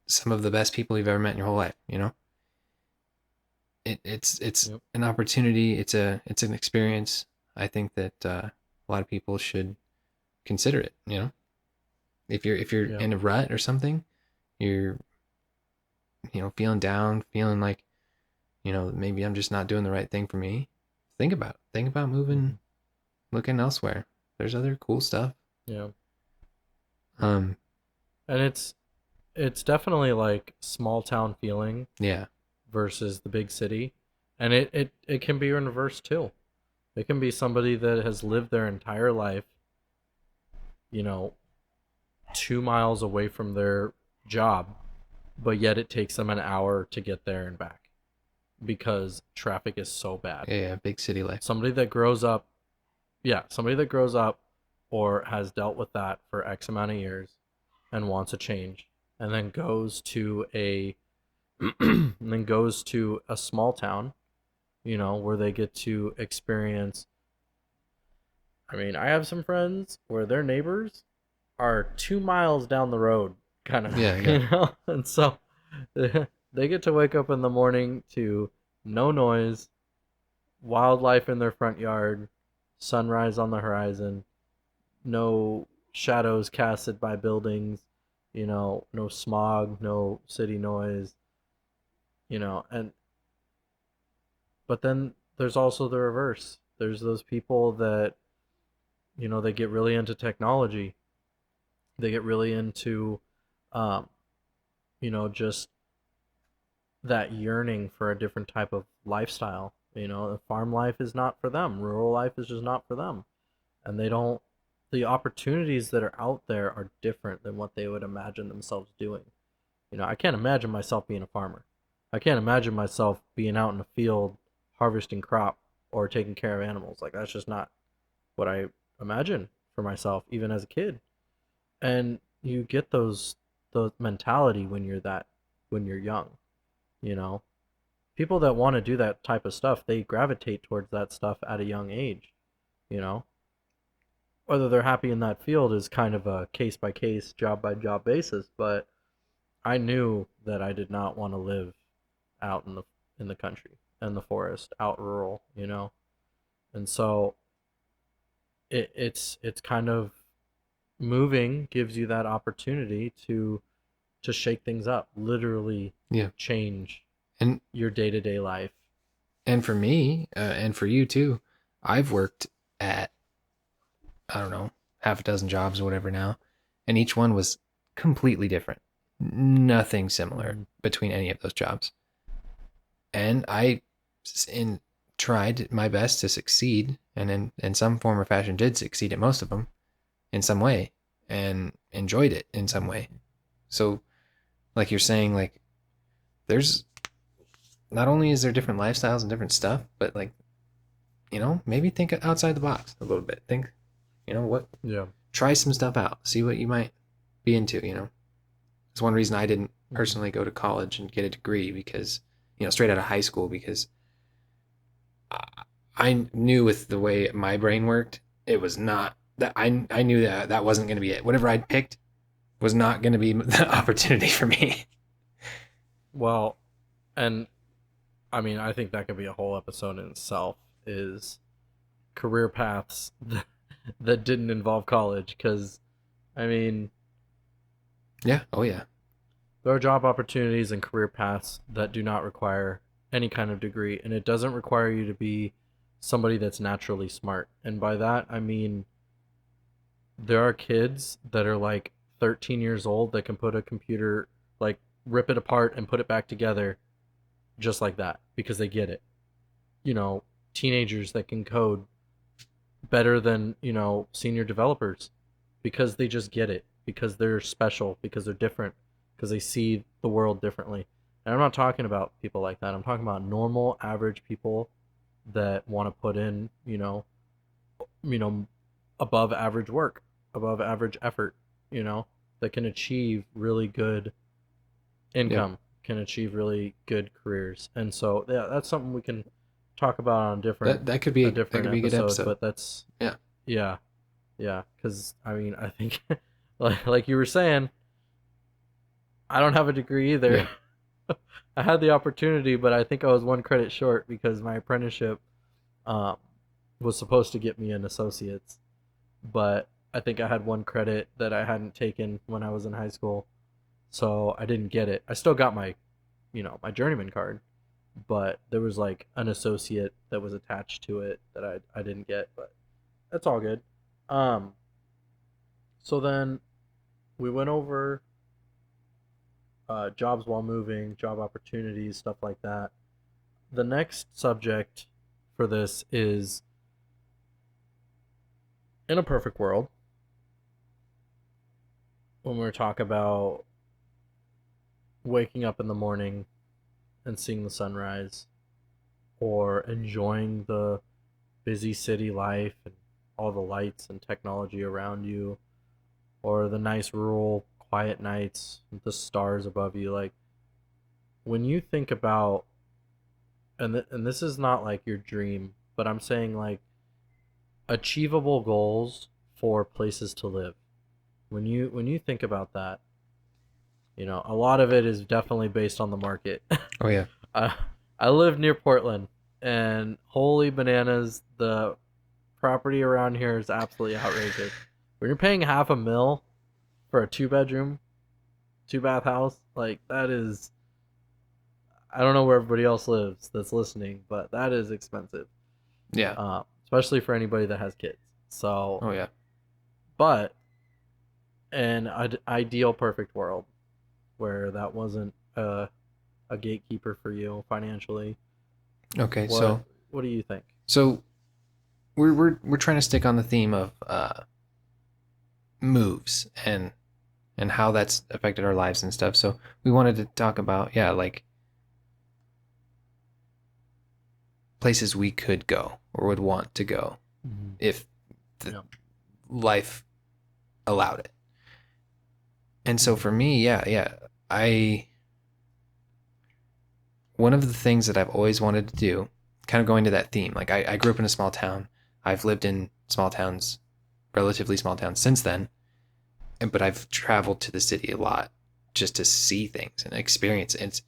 some of the best people you've ever met in your whole life. It's Yep. an opportunity. It's an experience. I think that a lot of people should consider it. If you're Yeah. in a rut or something, you're feeling down, feeling like maybe I'm just not doing the right thing for me. Think about moving, looking elsewhere. There's other cool stuff. Yeah. Um, And it's definitely like small town feeling yeah, versus the big city. And it can be in reverse too. It can be somebody that has lived their entire life, you know, 2 miles away from their job, but yet it takes them an hour to get there and back because traffic is so bad. yeah, big city life. Somebody that grows up, yeah, somebody that grows up or has dealt with that for X amount of years and wants a change, and then goes to a and then goes to a small town, where they get to experience. I mean, I have some friends where their neighbors are 2 miles down the road, kind of, Yeah, yeah. and so they get to wake up in the morning to no noise, wildlife in their front yard, sunrise on the horizon, no shadows casted by buildings, no smog, no city noise, and but then there's also the reverse. There's those people that, they get really into technology. They get really into, um, just that yearning for a different type of lifestyle. Farm life is not for them. Rural life is just not for them. And they don't, the opportunities that are out there are different than what they would imagine themselves doing. I can't imagine myself being a farmer. I can't imagine myself being out in a field harvesting crop or taking care of animals. Like, that's just not what I imagine for myself, even as a kid. And you get those mentality when you're young, you know. People that want to do that type of stuff, they gravitate towards that stuff at a young age, you know. Whether they're happy in that field is kind of a case by case, job by job basis, but I knew that I did not want to live out in the country, in the forest, out rural, And so it's kind of, moving gives you that opportunity to shake things up, literally Yeah. change And your day-to-day life. for me, and for you too, I've worked at, I don't know, half a dozen jobs or whatever now, and each one was completely different. Nothing similar Mhm. between any of those jobs. And I tried my best to succeed, and in some form or fashion did succeed at most of them in some way, and enjoyed it in some way. So, like you're saying, like, there's not only is there different lifestyles and different stuff, but like, maybe think outside the box a little bit. Think, what, Yeah. try some stuff out, see what you might be into. It's one reason I didn't personally go to college and get a degree, because, straight out of high school, because I knew with the way my brain worked, it was not that I knew that wasn't going to be it. Whatever I'd picked was not going to be the opportunity for me. Well, and I mean, I think that could be a whole episode in itself, is career paths that didn't involve college, cuz I mean, Yeah. Oh yeah. there are job opportunities and career paths that do not require any kind of degree, and it doesn't require you to be somebody that's naturally smart. And by that, I mean, there are kids that are like 13 years old that can put a computer, like, rip it apart and put it back together just like that because they get it. You know, Teenagers that can code better than, senior developers because they just get it, because they're special, because they're different, because they see the world differently. And I'm not talking about people like that. I'm talking about normal, average people that want to put in, you know, above average work, above average effort, you know, that can achieve really good Yep. income, can achieve really good careers. And so yeah, that's something we can talk about on That could a be different a good episode, episode. but that's Yeah. yeah, yeah, cuz I mean, I think like you were saying, I don't have a degree either. Yeah. I had the opportunity, but I think I was one credit short because my apprenticeship um, was supposed to get me an associate's, but I think I had one credit that I hadn't taken when I was in high school, so I didn't get it. I still got my, my journeyman card, but there was like an associate that was attached to it that I didn't get, but that's all good. Um, so then we went over jobs while moving, job opportunities, stuff like that. The next subject for this is in a perfect world, when we talk about waking up in the morning and seeing the sunrise, or enjoying the busy city life and all the lights and technology around you, or the nice rural quiet nights with the stars above you. Like when you think about, and this is not like your dream, but I'm saying like achievable goals for places to live. When you think about that, a lot of it is definitely based on the market. Oh yeah. I I live near Portland, and holy bananas, the property around here is absolutely outrageous. When you're paying half a mil for a two-bedroom, two bath house, like that is, I don't know where everybody else lives that's listening, but that is expensive, Yeah. especially for anybody that has kids. So, Oh yeah. but an ideal perfect world where that wasn't a gatekeeper for you financially, Okay. what what do you think? So we're trying to stick on the theme of moves and how that's affected our lives and stuff. So we wanted to talk about, yeah, like places we could go or would want to go Mm-hmm. if the Yeah. life allowed it. And so Mm-hmm. for me, yeah, I one of the things that I've always wanted to do, kind of going to that theme, like I grew up in a small town. I've lived in small towns, relatively small towns since then, but I've traveled to the city a lot just to see things and experience it.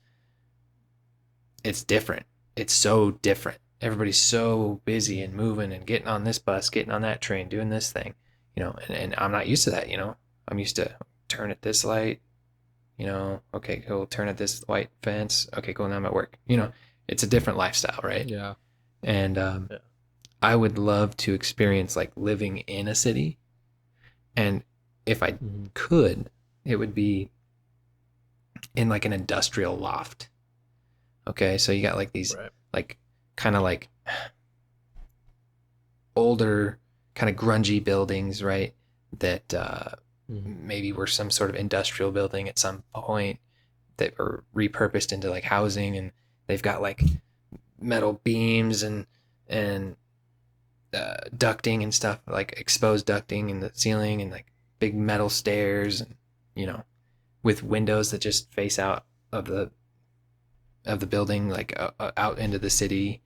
It's different. It's so different. Everybody's so busy and moving and getting on this bus, getting on that train, doing this thing, and I'm not used to that. I'm used to turn at this light, okay, cool, turn at this white fence. Okay, cool, now I'm at work. It's a different lifestyle, right? Yeah. And Yeah. I would love to experience like living in a city. And if I Mm-hmm. could, it would be in like an industrial loft. Okay, so you got like these Right. like kind of like older, kind of grungy buildings, right? That Mm-hmm. maybe were some sort of industrial building at some point that were repurposed into like housing, and they've got like metal beams and ducting and stuff, like exposed ducting in the ceiling, and like big metal stairs, and with windows that just face out of the building, like out into the city.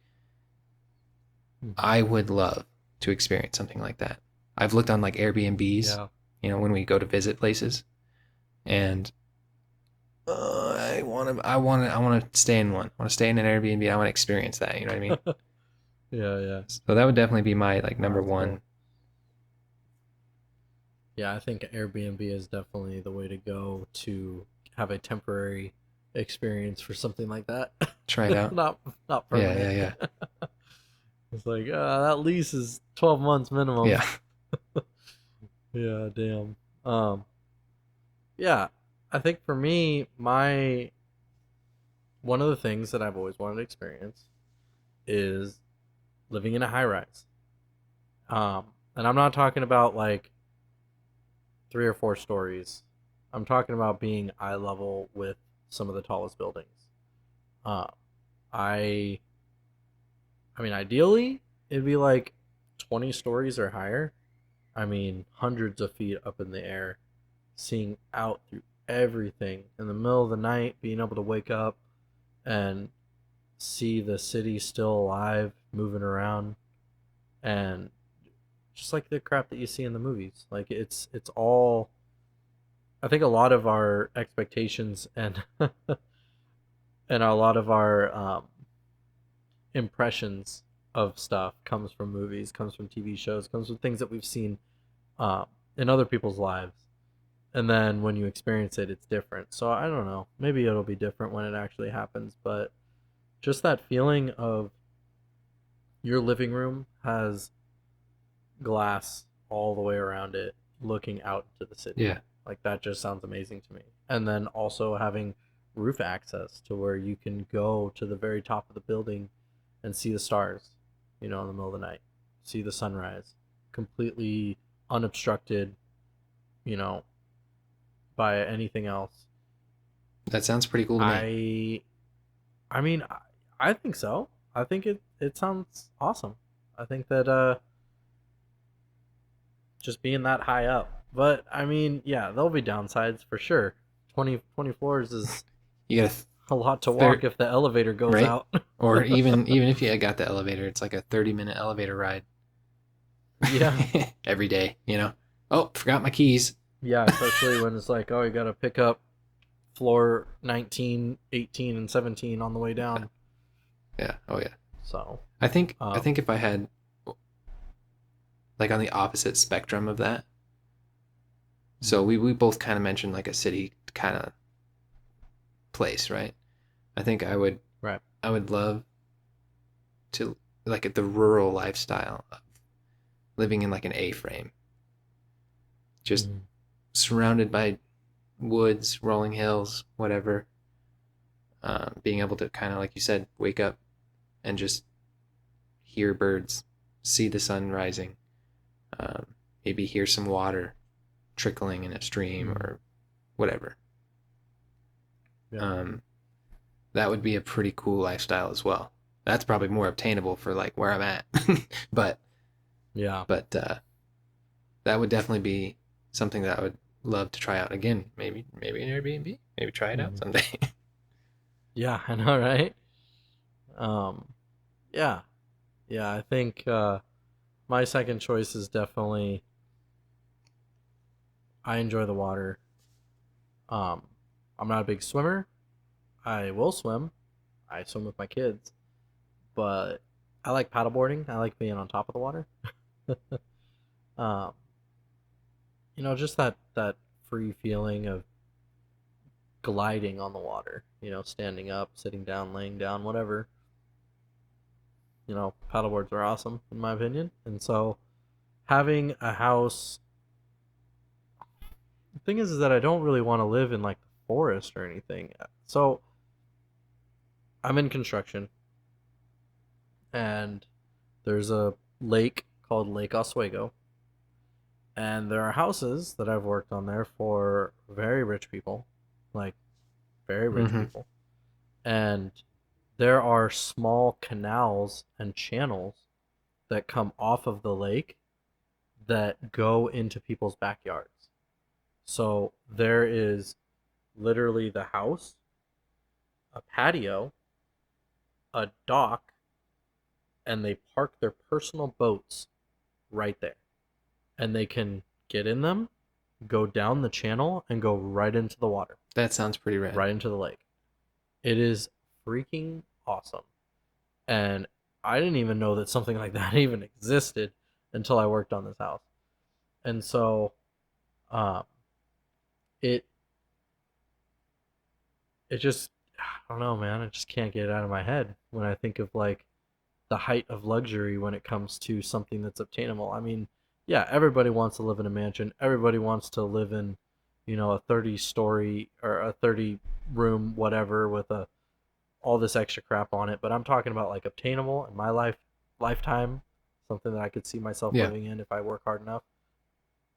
Mm-hmm. I would love to experience something like that. I've looked on like Airbnbs, Yeah. when we go to visit places, and I want to stay in one. I want to stay in an Airbnb. I want to experience that. You know what I mean? Yeah. Yeah. So that would definitely be my like Oh, number that's one. cool. Yeah, I think Airbnb is definitely the way to go to have a temporary experience for something like that. Try it out. Not Yeah, permanent. yeah, yeah, It's like that lease is 12 months minimum. yeah. Yeah, damn. Um, yeah, I think for me, my one of the things that I've always wanted to experience is living in a high rise. And I'm not talking about like 3 or 4 stories. I'm talking about being eye level with some of the tallest buildings. Uh, I, I mean, ideally, it'd be like 20 stories or higher. I mean, hundreds of feet up in the air, seeing out through everything in the middle of the night, being able to wake up and see the city still alive, moving around, and just like the crap that you see in the movies. Like it's all. I think a lot of our expectations and and a lot of our impressions of stuff comes from movies, comes from TV shows, comes from things that we've seen uh, in other people's lives. And then when you experience it, it's different. So I don't know. Maybe it'll be different when it actually happens. But just that feeling of your living room has glass all the way around it, looking out into the city. Yeah. Like that just sounds amazing to me. And then also having roof access to where you can go to the very top of the building and see the stars, in the middle of the night, see the sunrise, completely unobstructed, you know, by anything else. That sounds pretty cool to me. I mean, I think so. I think it sounds awesome. I think that just being that high up. But I mean, yeah, there'll be downsides for sure. 20 floors is You got a lot to Thir- walk if the elevator goes right? out. Or even if you got the elevator, it's like a 30-minute elevator ride Yeah. every day, Oh, forgot my keys. Yeah, especially when it's like, oh, you got to pick up floor 19, 18, and 17 on the way down. Yeah. Oh yeah. So, I think if I had like on the opposite spectrum of that. So we both kind of mentioned like a city kind of place, right? I think right. I would love to like the rural lifestyle of living in like an A-frame. Just surrounded by woods, rolling hills, whatever. Being able to kind of, like you said, wake up and just hear birds, see the sun rising, maybe hear some water trickling in a stream or whatever. Yeah. That would be a pretty cool lifestyle as well. That's probably more obtainable for like where I'm at, but Yeah. that would definitely be something that I would love to try out again. Maybe an Airbnb. Maybe try it out someday. Yeah, I know, right? Yeah. Yeah, I think my second choice is definitely I enjoy the water. Um, I'm not a big swimmer. I will swim. I swim with my kids, but I like paddleboarding. I like being on top of the water. um, just that free feeling of gliding on the water. Standing up, sitting down, laying down, whatever. Paddleboards are awesome in my opinion, and so having a house. The thing is that I don't really want to live in like the forest or anything. So I'm in construction, and there's a lake called Lake Oswego, and there are houses that I've worked on there for very rich people, like very rich people, and there are small canals and channels that come off of the lake that go into people's backyards. So there is literally the house, a patio, a dock, and they park their personal boats right there. And they can get in them, go down the channel, and go right into the water. That sounds pretty rad. Right into the lake. It is freaking awesome. And I didn't even know that something like that even existed until I worked on this house. And so it just, I don't know, man. I just can't get it out of my head when I think of like the height of luxury when it comes to something that's obtainable. I mean, yeah, everybody wants to live in a mansion. Everybody wants to live in, a 30-story or a 30-room whatever with all this extra crap on it. But I'm talking about like obtainable in my lifetime, something that I could see myself living in if I work hard enough.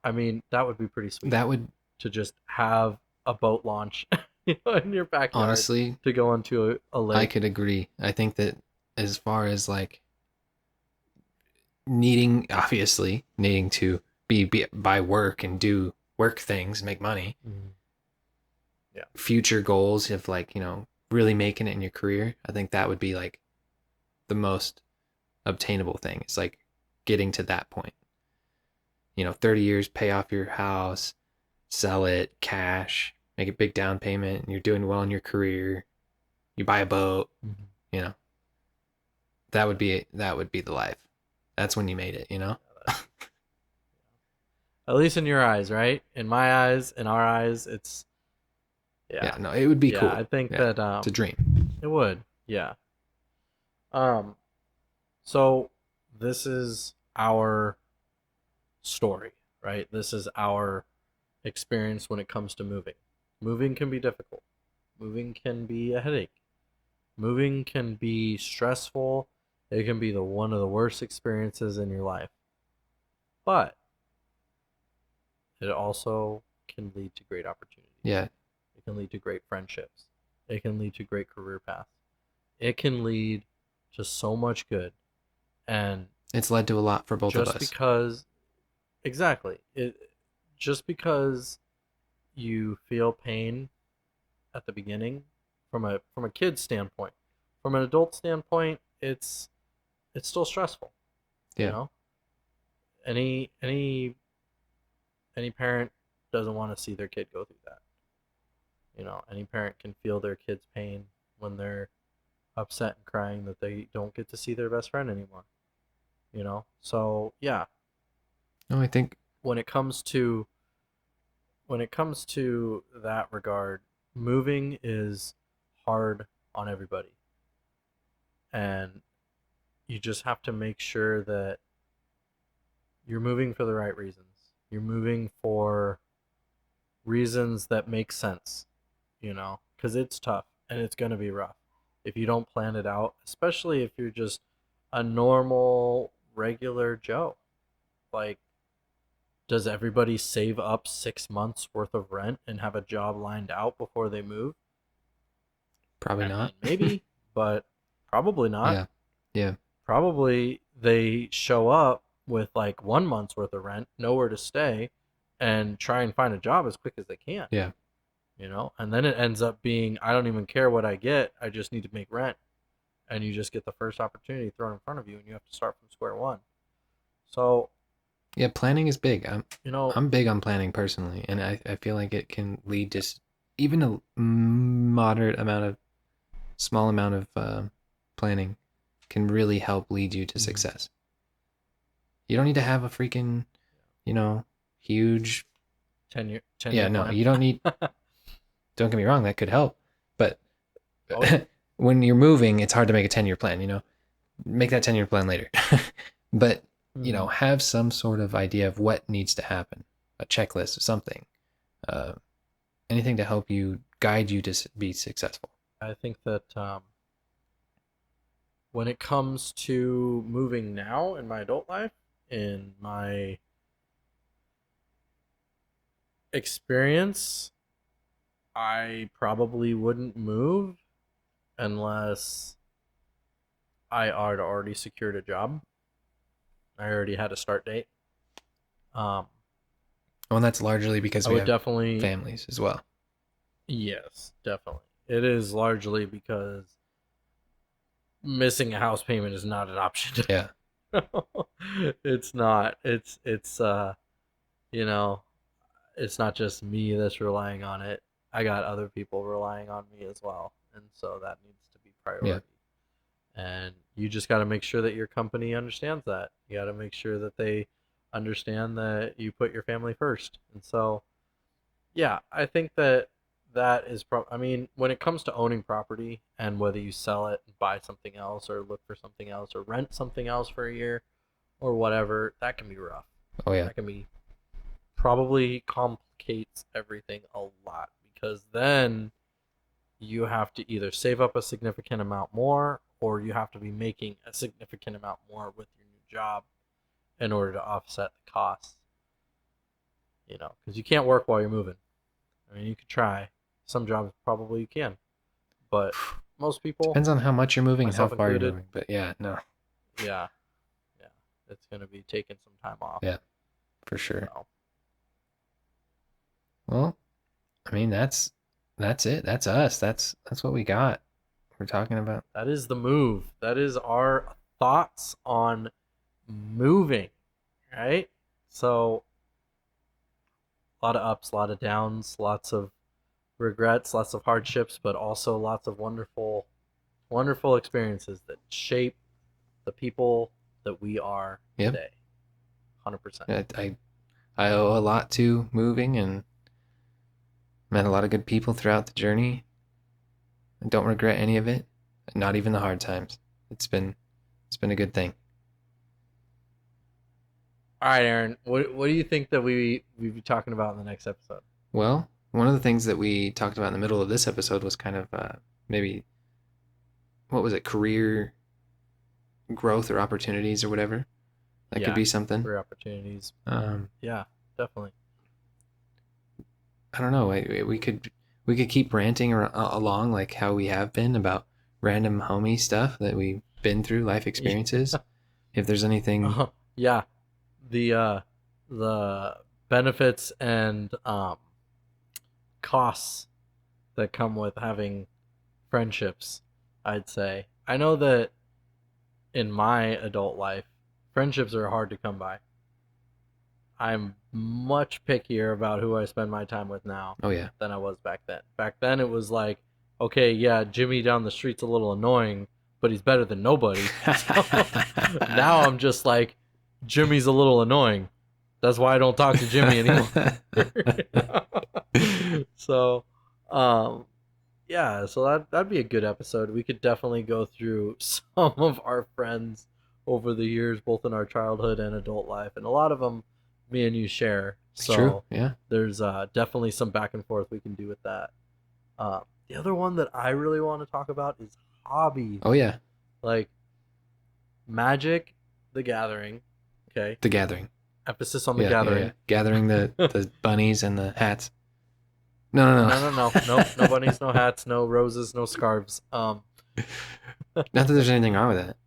I mean, that would be pretty sweet. That would to just have a boat launch in your backyard. Honestly, to go onto a lake. I could agree. I think that as far as like obviously needing to be by work and do work things, make money. Mhm. Yeah. Future goals of like, really making it in your career. I think that would be like the most obtainable thing. It's like getting to that point. 30 years, pay off your house, sell it, cash, make a big down payment, and you're doing well in your career. You buy a boat, Mhm. you know. That would be the life. That's when you made it. At least in your eyes, right? In my eyes, in our eyes, it's Yeah, yeah. no, it would be Yeah, cool. I think Yeah, that it's a dream. it would. Yeah. Um so this is our story, right? This is our experience when it comes to moving. Moving can be difficult. Moving can be a headache. Moving can be stressful. It can be the one of the worst experiences in your life. But it also can lead to great opportunities. Yeah, It can lead to great friendships. It can lead to great career paths. It can lead to so much good. And it's led to a lot for both of just us. because exactly, it just because you feel pain at the beginning from a kid's standpoint, from an adult standpoint, it's still stressful, you Yeah, know? Any parent doesn't want to see their kid go through that. Any parent can feel their kid's pain when they're upset and crying that they don't get to see their best friend anymore. So yeah, no, I think when it comes to that regard, moving is hard on everybody, and you just have to make sure that you're moving for the right reasons. You're moving for reasons that make sense, because it's tough and it's going to be rough if you don't plan it out, especially if you're just a normal, regular Joe. Like, does everybody save up 6 months worth of rent and have a job lined out before they move? probably I not. mean, maybe, but probably not. Yeah, yeah, Probably they show up with like 1 month's worth of rent, nowhere to stay, and try and find a job as quick as they can. And then it ends up being, I don't even care what I get, I just need to make rent. And you just get the first opportunity thrown in front of you and you have to start from square one. So, yeah. Planning is big. I'm you know, I'm big on planning personally, and I feel like it can lead to even a moderate amount of small amount of planning can really help lead you to mhm, success. You don't need to have a freaking, huge. 10 year Yeah, no, plan. you don't need. Don't get me wrong, that could help, but Oh yeah. when you're moving, it's hard to make a 10-year plan. Make that 10-year plan later, but Mhm. have some sort of idea of what needs to happen, a checklist or something, uh, anything to help you guide you to be successful. I think that when it comes to moving now in my adult life, in my experience, I probably wouldn't move unless I had already secured a job. I already had a start date. Um, Well, and that's largely because I we would have definitely, families as well. yes, definitely. It is largely because missing a house payment is not an option. Yeah. It's not. You know, it's not just me that's relying on it. I got other people relying on me as well, and so that needs to be Yeah. priority. And you just got to make sure that your company understands that. You got to make sure that they understand that you put your family first. And so, yeah, I think that that is I mean, when it comes to owning property and whether you sell it, buy something else, or look for something else, or rent something else for a year, or whatever, that can be rough. Oh yeah. That can be probably complicates everything a lot because then you have to either save up a significant amount more or you have to be making a significant amount more with your new job in order to offset the costs, because you can't work while you're moving. I mean, you could try. Some jobs probably you can, but most people, Depends on how much you're moving and how myself far you're included, moving. But yeah, no. yeah, yeah, it's going to be taking some time off. Yeah. For sure. So, Well, I mean, that's it. That's us. That's what we got. We're talking about. that is the move. That is our thoughts on moving, right? So, a lot of ups, a lot of downs, lots of regrets, lots of hardships, but also lots of wonderful, wonderful experiences that shape the people that we are Yep. today. 100%. I owe a lot to moving and met a lot of good people throughout the journey. I don't regret any of it, not even the hard times. It's been a good thing. All right, Aaron. What do you think that we be talking about in the next episode? Well, one of the things that we talked about in the middle of this episode was kind of maybe, what was it, career growth or opportunities or whatever. That could be something. Career opportunities. Yeah, definitely. I don't know. We could keep ranting along like how we have been about random homie stuff that we've been through, life experiences. If there's anything, yeah, the benefits and costs that come with having friendships, I'd say. I know that in my adult life, friendships are hard to come by. I'm much pickier about who I spend my time with now oh yeah, than I was back then. Back then, it was like, okay, yeah, Jimmy down the street's a little annoying, but he's better than nobody. So, now I'm just like, Jimmy's a little annoying. That's why I don't talk to Jimmy anymore. So, yeah, so that'd be a good episode. We could definitely go through some of our friends over the years, both in our childhood and adult life, and a lot of them me and you share. It's So true. Yeah. there's definitely some back and forth we can do with that. The other one that I really want to talk about is hobbies. Oh yeah. Like Magic the Gathering. Okay. The Gathering. Emphasis on the gathering. Yeah. Gathering the bunnies and the hats. No. No bunnies, no hats, no roses, no scarves. Not that there's anything wrong with that.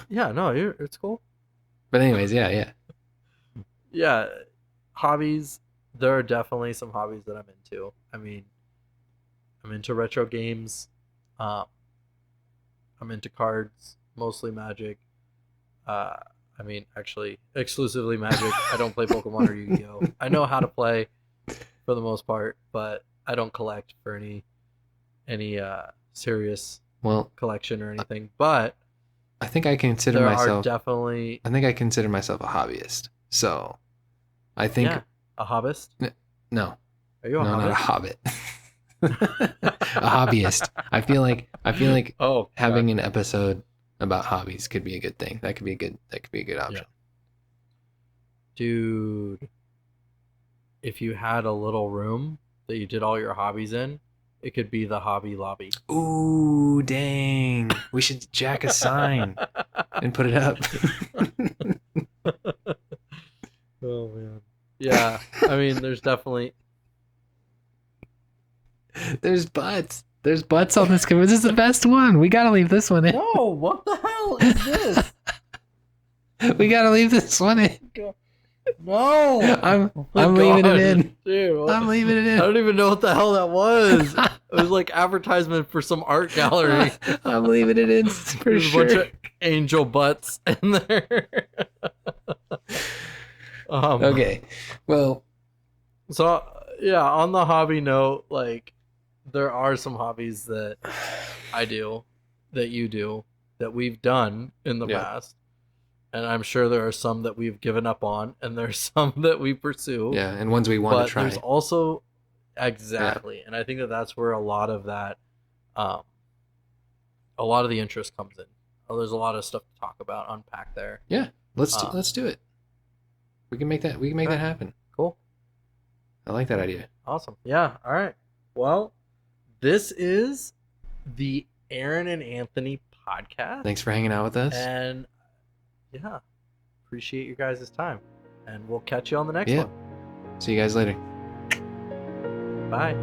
Yeah, no, it's cool. But anyways, yeah. Yeah, hobbies. There are definitely some hobbies that I'm into. I mean, I'm into retro games. I'm into cards, mostly Magic. I mean, actually, exclusively Magic. I don't play Pokemon or Yu-Gi-Oh. I know how to play for the most part, but I don't collect for any serious collection or anything. But I think I consider there myself are definitely. I think I consider myself a hobbyist. So, I think a hobbyist. No. Are you a no, hobbit? not a hobbit. A hobbyist. I feel like having an episode about hobbies could be a good thing. That could be a good option. Yeah. Dude, if you had a little room that you did all your hobbies in, it could be the hobby lobby. Ooh, dang. We should jack a sign and put it up. Oh man. Yeah, I mean, there's definitely. There's butts. There's butts on this cover. This is the best one. We gotta leave this one in. No, what the hell is this? We gotta leave this one in. No, I'm leaving it in. Dude, I'm leaving it in. I don't even know what the hell that was. It was like advertisement for some art gallery. I'm leaving it in for There's sure. a bunch of angel butts in there. Okay, well, so yeah, on the hobby note, like there are some hobbies that I do, that you do, that we've done in the past, and I'm sure there are some that we've given up on, and there's some that we pursue. Yeah, and ones we want to try. There's also exactly, and I think that's where a lot of that, a lot of the interest comes in. There's a lot of stuff to talk about, unpack there. Yeah, let's do it. We can make that happen. Cool. I like that idea. Awesome. Yeah. All right. Well, this is the Aaron and Anthony podcast. Thanks for hanging out with us. And yeah, appreciate your guys' time. And we'll catch you on the next one. See you guys later. Bye.